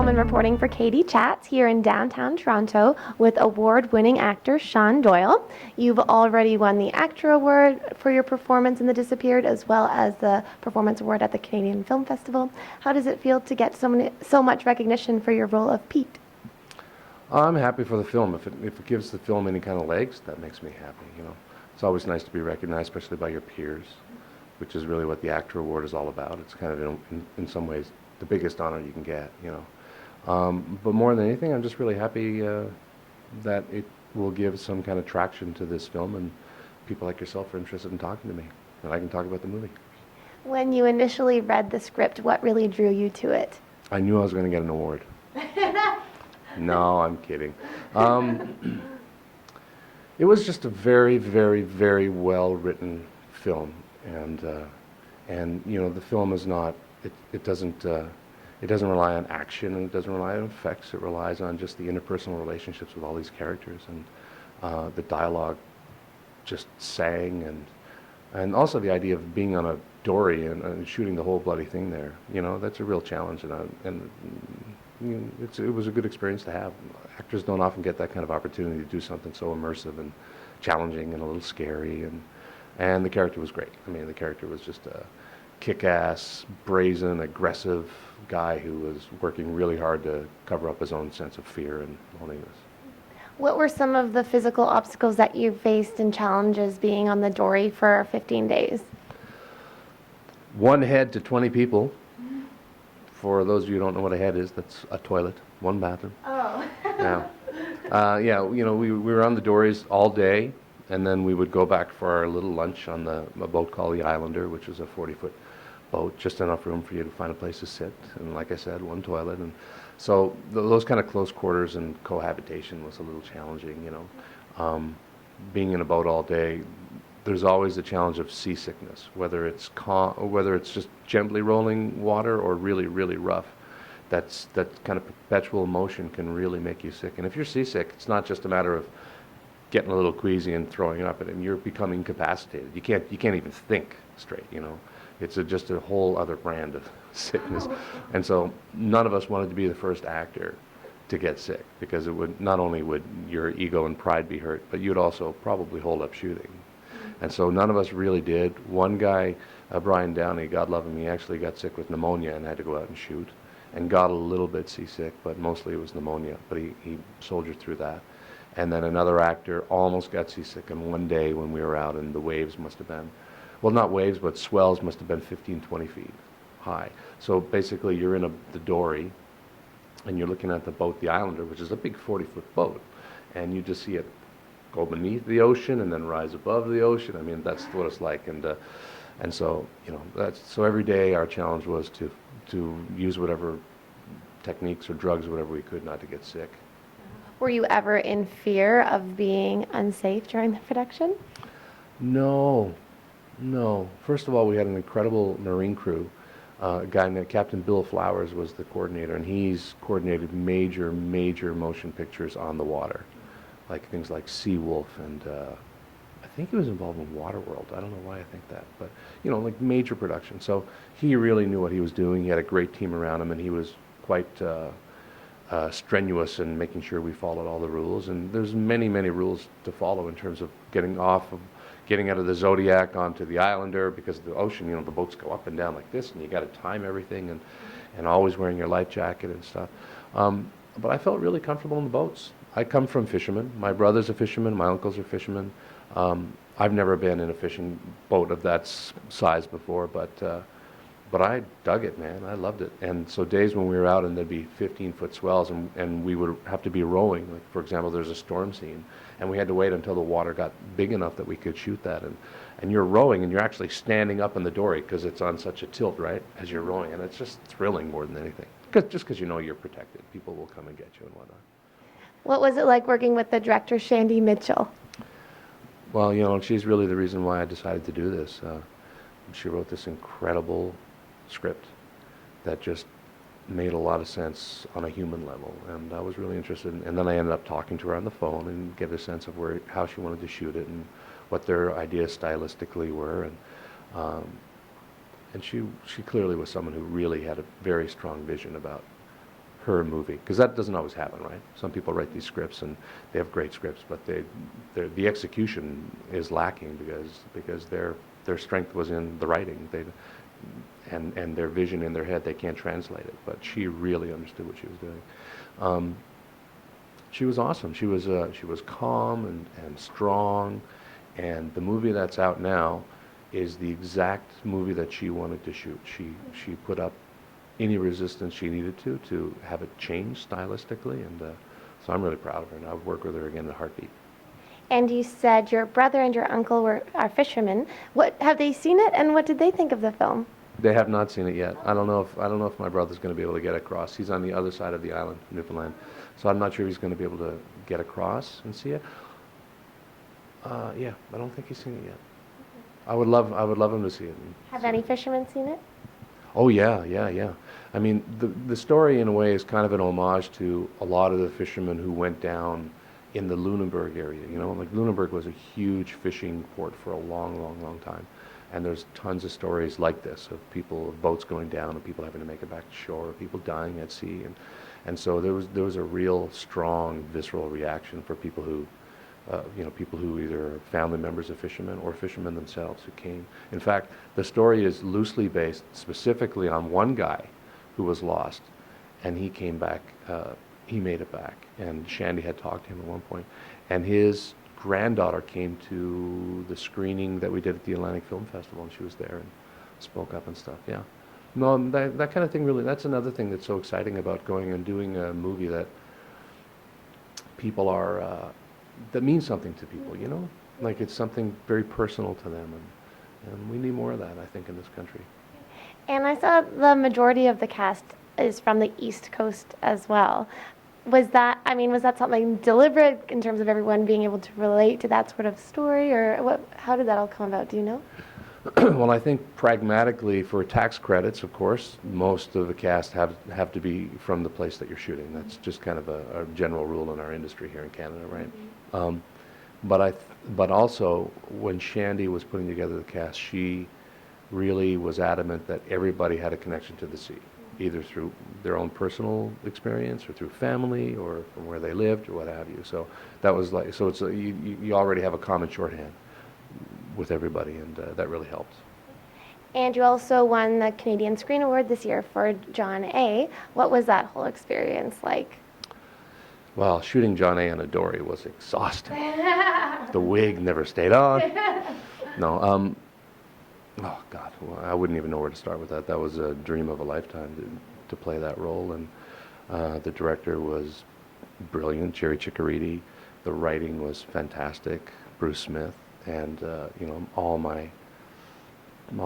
Coleman reporting for Katie Chats here in downtown Toronto with award-winning actor Shawn Doyle. You've already won the Actra Award for your performance in The Disappeared, as well as the Performance Award at the Canadian Film Festival. How does it feel to get so much recognition for your role of Pete? I'm happy for the film. If it gives the film any kind of legs, that makes me happy. You know, it's always nice to be recognized, especially by your peers, which is really what the Actra Award is all about. It's kind of in some ways the biggest honor you can get. You know, but more than anything, I'm just really happy that it will give some kind of traction to this film, and people like yourself are interested in talking to me, and I can talk about the movie. When you initially read the script, what really drew you to it? I knew I was going to get an award. No, I'm kidding. It was just a very, very, very well written film, and you know, the film is not. It doesn't rely on action, and it doesn't rely on effects. It relies on just the interpersonal relationships with all these characters, and the dialogue just sang, and also the idea of being on a dory and shooting the whole bloody thing there. You know, that's a real challenge, and you know, it was a good experience to have. Actors don't often get that kind of opportunity to do something so immersive and challenging and a little scary, and the character was great. I mean, the character was just a kick-ass, brazen, aggressive guy who was working really hard to cover up his own sense of fear and loneliness. What were some of the physical obstacles that you faced and challenges being on the dory for 15 days? One head to 20 people. For those of you who don't know what a head is, that's a toilet, one bathroom. Oh. Yeah, you know, we were on the dories all day, and then we would go back for our little lunch on a boat called the Islander, which is a 40-foot boat, just enough room for you to find a place to sit, and like I said, one toilet. And so those kind of close quarters and cohabitation was a little challenging, you know. Being in a boat all day, there's always the challenge of seasickness, whether it's just gently rolling water or really, really rough. That kind of perpetual motion can really make you sick. And if you're seasick, it's not just a matter of getting a little queasy and throwing up, and you're becoming incapacitated. You can't even think straight. You know, it's just a whole other brand of sickness. And so none of us wanted to be the first actor to get sick, because it would not only would your ego and pride be hurt, but you'd also probably hold up shooting. And so none of us really did. One guy, Brian Downey, God love him, he actually got sick with pneumonia and had to go out and shoot, and got a little bit seasick, but mostly it was pneumonia. But he soldiered through that. And then another actor almost got seasick in one day when we were out, and the waves must have been, well, not waves, but swells must have been 15, 20 feet high. So basically you're in the dory, and you're looking at the boat, the Islander, which is a big 40-foot boat, and you just see it go beneath the ocean and then rise above the ocean. I mean, that's what it's like. And so, you know, so every day our challenge was to use whatever techniques or drugs or whatever we could not to get sick. Were you ever in fear of being unsafe during the production? No. First of all, we had an incredible marine crew. A guy named Captain Bill Flowers was the coordinator, and he's coordinated major motion pictures on the water, like things like Seawolf, and I think he was involved in Waterworld. I don't know why I think that, but you know, like major production. So he really knew what he was doing. He had a great team around him, and he was quite strenuous in making sure we followed all the rules. And there's many rules to follow in terms of getting out of the Zodiac onto the Islander, because of the ocean, you know, the boats go up and down like this, and you got to time everything, and always wearing your life jacket and stuff. But I felt really comfortable in the boats. I come from fishermen. My brother's a fisherman. My uncles are fishermen. I've never been in a fishing boat of that size before, but I dug it, man. I loved it. And so days when we were out and there'd be 15-foot swells, and we would have to be rowing. Like, for example, there's a storm scene, and we had to wait until the water got big enough that we could shoot that. And you're rowing, and you're actually standing up in the dory because it's on such a tilt, right, as you're rowing. And it's just thrilling more than anything. Just because you know you're protected. People will come and get you and whatnot. What was it like working with the director, Shandy Mitchell? Well, you know, she's really the reason why I decided to do this. She wrote this incredible script that just made a lot of sense on a human level, and I was really interested and then I ended up talking to her on the phone and get a sense of how she wanted to shoot it and what their ideas stylistically were, and she clearly was someone who really had a very strong vision about her movie, because that doesn't always happen, right? Some people write these scripts and they have great scripts, but the execution is lacking because their strength was in the writing. And their vision in their head, they can't translate it. But she really understood what she was doing. She was awesome. She was calm and strong, and the movie that's out now is the exact movie that she wanted to shoot. She put up any resistance she needed to have it change stylistically, and so I'm really proud of her, and I would work with her again in a heartbeat. And you said your brother and your uncle are fishermen. What have they seen it, and what did they think of the film? They have not seen it yet. I don't know if my brother's going to be able to get across. He's on the other side of the island, Newfoundland, so I'm not sure he's going to be able to get across and see it. Yeah, I don't think he's seen it yet. I would love him to see it. Have any fishermen seen it? Oh yeah. I mean, the story in a way is kind of an homage to a lot of the fishermen who went down in the Lunenburg area. You know, like Lunenburg was a huge fishing port for a long time. And there's tons of stories like this of boats going down and people having to make it back to shore, people dying at sea, and so there was a real strong visceral reaction for people who, people who either are family members of fishermen or fishermen themselves who came. In fact, the story is loosely based specifically on one guy who was lost, and he came back. He made it back, and Shandy had talked to him at one point, and his granddaughter came to the screening that we did at the Atlantic Film Festival, and she was there and spoke up and stuff. Yeah, no, that kind of thing really. That's another thing that's so exciting about going and doing a movie that people are that means something to people. You know, like it's something very personal to them, and we need more of that, I think, in this country. And I saw the majority of the cast is from the East Coast as well. Was that something deliberate in terms of everyone being able to relate to that sort of story, or how did that all come about? Do you know? Well, I think pragmatically, for tax credits, of course, most of the cast have to be from the place that you're shooting. That's just kind of a general rule in our industry here in Canada, right? Mm-hmm. But also, when Shandy was putting together the cast, she really was adamant that everybody had a connection to the sea, either through their own personal experience or through family or from where they lived or what have you. So that was like, so it's you already have a common shorthand with everybody, and that really helps. And you also won the Canadian Screen Award this year for John A. What was that whole experience like? Well, shooting John A. on a dory was exhausting. The wig never stayed on. No, oh God, well, I wouldn't even know where to start with that. That was a dream of a lifetime to play that role, and the director was brilliant, Jerry Chicariti. The writing was fantastic, Bruce Smith, and all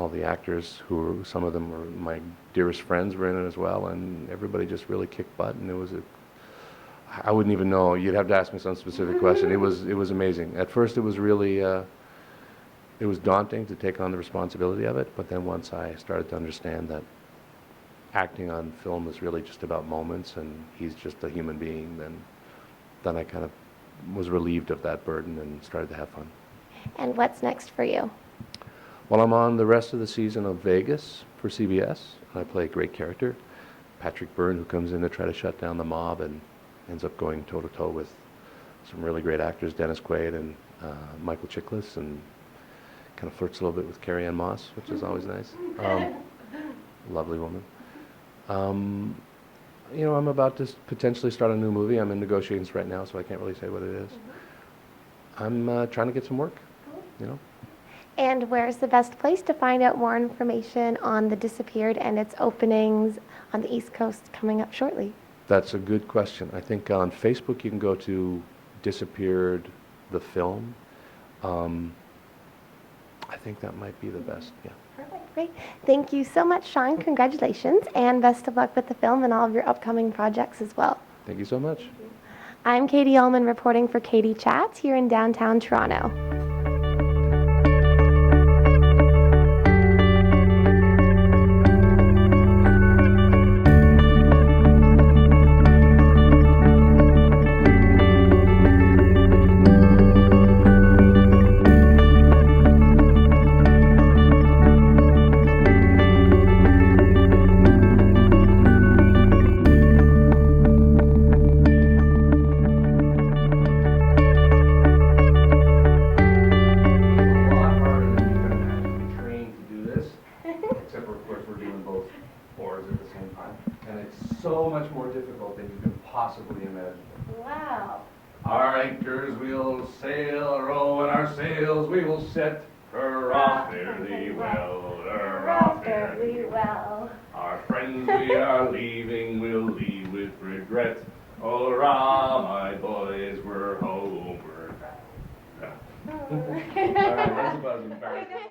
the actors some of them were my dearest friends were in it as well, and everybody just really kicked butt, and I wouldn't even know. You'd have to ask me some specific question. It was amazing. At first, it was really. It was daunting to take on the responsibility of it, but then once I started to understand that acting on film is really just about moments and he's just a human being, then I kind of was relieved of that burden and started to have fun. And what's next for you? Well, I'm on the rest of the season of Vegas for CBS, and I play a great character, Patrick Byrne, who comes in to try to shut down the mob and ends up going toe-to-toe with some really great actors, Dennis Quaid and Michael Chiklis, and kind of flirts a little bit with Carrie Ann Moss, which is always nice. Lovely woman. I'm about to potentially start a new movie. I'm in negotiations right now, so I can't really say what it is. I'm trying to get some work, And where's the best place to find out more information on The Disappeared and its openings on the East Coast coming up shortly? That's a good question. I think on Facebook you can go to Disappeared the Film. I think that might be the best, yeah. Perfect, great. Thank you so much, Shawn. Congratulations, and best of luck with the film and all of your upcoming projects as well. Thank you so much. I'm Katie Ullman reporting for Katie Chats here in downtown Toronto. so much more difficult than you can possibly imagine. Wow. Our anchors we'll sail, row, and our sails we will set. Hurrah, fare thee well, hurrah, fare thee well. Our friends we are leaving, we'll leave with regret. Hurrah, my boys, we're homeward bound. All right, that's about as embarrassing.